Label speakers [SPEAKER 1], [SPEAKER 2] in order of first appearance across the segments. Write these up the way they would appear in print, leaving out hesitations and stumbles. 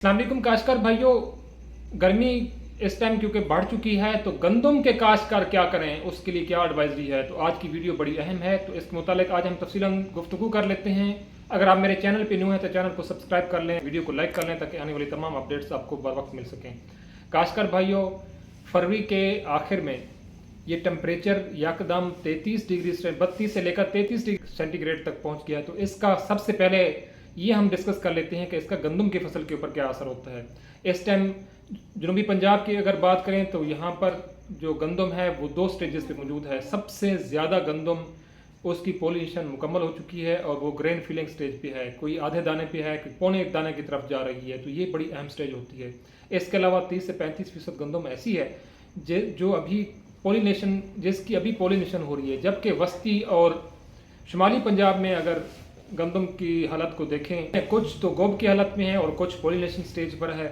[SPEAKER 1] अस्सलाम वालेकुम काश्तकार भाइयों। गर्मी इस टाइम क्योंकि बढ़ चुकी है तो गंदम के काश्तकार क्या करें, उसके लिए क्या एडवाइजरी है। तो आज की वीडियो बड़ी अहम है, तो इसके मुतालिक आज हम तफसीलन गुफ्तगू कर लेते हैं। अगर आप मेरे चैनल पे न्यू हैं तो चैनल को सब्सक्राइब कर लें, वीडियो को लाइक कर लें ताकि आने वाली तमाम अपडेट्स आपको बर वक्त मिल सकें। काश्तकार भाइयों, फरवरी के आखिर में ये टेम्परेचर यकदम 33 डिग्री से 32 से लेकर 33 डिग्री सेंटीग्रेड तक पहुंच गया। तो इसका सबसे पहले ये हम डिस्कस कर लेते हैं कि इसका गंदम की फसल के ऊपर क्या असर होता है। इस टाइम जनूबी पंजाब की अगर बात करें तो यहाँ पर जो गंदम है वो 2 स्टेजेस पे मौजूद है। सबसे ज़्यादा गंदम उसकी पोलिनेशन मुकम्मल हो चुकी है और वो ग्रेन फिलिंग स्टेज पे है, कोई आधे दाने पे है, कोई पौने एक दाने की तरफ जा रही है। तो ये बड़ी अहम स्टेज होती है। इसके अलावा 30 से 35% गंदम ऐसी है जो अभी पोलिनेशन जिसकी अभी पोलिनेशन हो रही है, जबकि वस्ती और शुमाली पंजाब में अगर गंदम की हालत को देखें, कुछ तो गोब की हालत में है और कुछ पोलिनेशन स्टेज पर है।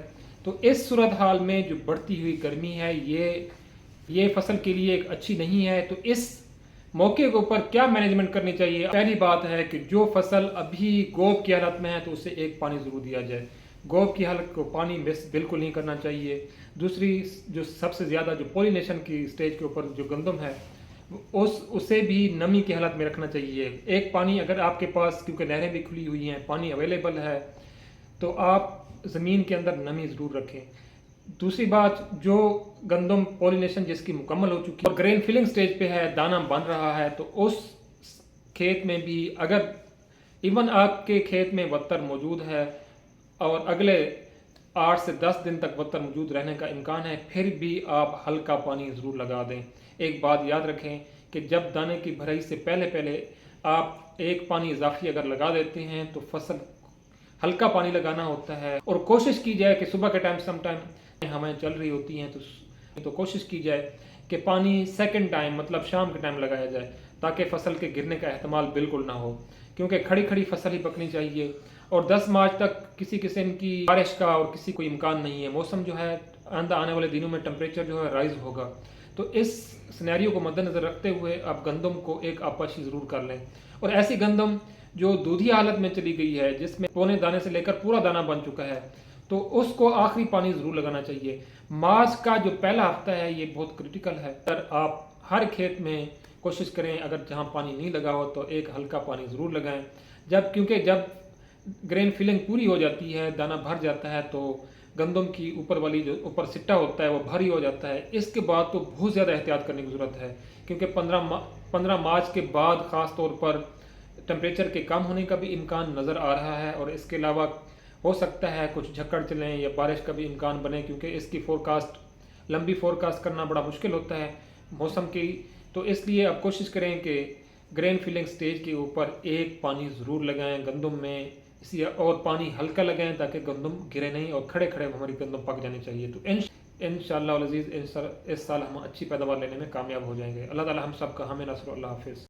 [SPEAKER 1] तो इस सूरत हाल में जो बढ़ती हुई गर्मी है ये फसल के लिए एक अच्छी नहीं है। तो इस मौके के ऊपर क्या मैनेजमेंट करनी चाहिए। पहली बात है कि जो फसल अभी गोब की हालत में है तो उसे एक पानी ज़रूर दिया जाए। गोब की हालत को पानी मिस बिल्कुल नहीं करना चाहिए। दूसरी, जो सबसे ज़्यादा जो पोलिनेशन की स्टेज के ऊपर जो गंदम है उसे भी नमी की हालत में रखना चाहिए। एक पानी अगर आपके पास, क्योंकि नहरें भी खुली हुई हैं, पानी अवेलेबल है, तो आप ज़मीन के अंदर नमी ज़रूर रखें। दूसरी बात, जो गंदम पोलिनेशन जिसकी मुकम्मल हो चुकी है और ग्रेन फिलिंग स्टेज पे है, दाना बन रहा है, तो उस खेत में भी अगर इवन आपके खेत में बत्तर मौजूद है और अगले 8 से 10 दिन तक बत्तर मौजूद रहने का इम्कान है, फिर भी आप हल्का पानी ज़रूर लगा दें। एक बात याद रखें कि जब दाने की भराई से पहले पहले आप एक पानी इजाफी अगर लगा देते हैं तो फसल हल्का पानी लगाना होता है। और कोशिश की जाए कि सुबह के टाइम समटाइम हमें चल रही होती हैं तो कोशिश की जाए कि पानी सेकंड टाइम मतलब शाम के टाइम लगाया जाए, ताकि फसल के गिरने का एहतमाल बिल्कुल ना हो, क्योंकि खड़ी खड़ी फसल ही पकनी चाहिए। और 10 मार्च तक किसी किस्म की बारिश का और किसी कोई इम्कान नहीं है। मौसम जो है आने वाले दिनों में टेम्परेचर जो है राइज होगा। तो इस सिनेरियो को मद्देनज़र रखते हुए आप गंदम को एक आपाशी ज़रूर कर लें। और ऐसी गंदम जो दूधी हालत में चली गई है, जिसमें पौने दाने से लेकर पूरा दाना बन चुका है, तो उसको आखिरी पानी ज़रूर लगाना चाहिए। मार्च का जो पहला हफ्ता है ये बहुत क्रिटिकल है। अगर आप हर खेत में कोशिश करें, अगर जहाँ पानी नहीं लगा हो तो एक हल्का पानी ज़रूर लगाएं। क्योंकि जब ग्रेन फिलिंग पूरी हो जाती है, दाना भर जाता है, तो गंदम की ऊपर वाली जो ऊपर सिट्टा होता है वो भारी हो जाता है। इसके बाद तो बहुत ज़्यादा एहतियात करने की ज़रूरत है, क्योंकि 15 मार्च के बाद ख़ास तौर पर टेम्परेचर के कम होने का भी इम्कान नज़र आ रहा है। और इसके अलावा हो सकता है कुछ झक्कड़ चलें या बारिश का भी इम्कान बने, क्योंकि इसकी लंबी फोरकास्ट करना बड़ा मुश्किल होता है मौसम की। तो इसलिए आप कोशिश करें कि ग्रेन फिलिंग स्टेज के ऊपर एक पानी ज़रूर लगाएं गंदम में, इसी और पानी हल्का लगाएं ताकि गंदम गिरे नहीं और खड़े खड़े हमारी गंदम पक जानी चाहिए। तो इंशाअल्लाह अज़ीज़ इस साल हम अच्छी पैदावार लेने में कामयाब हो जाएंगे। अल्लाह ताला हम सब का हमें नस्र। अल्लाह हाफिज़।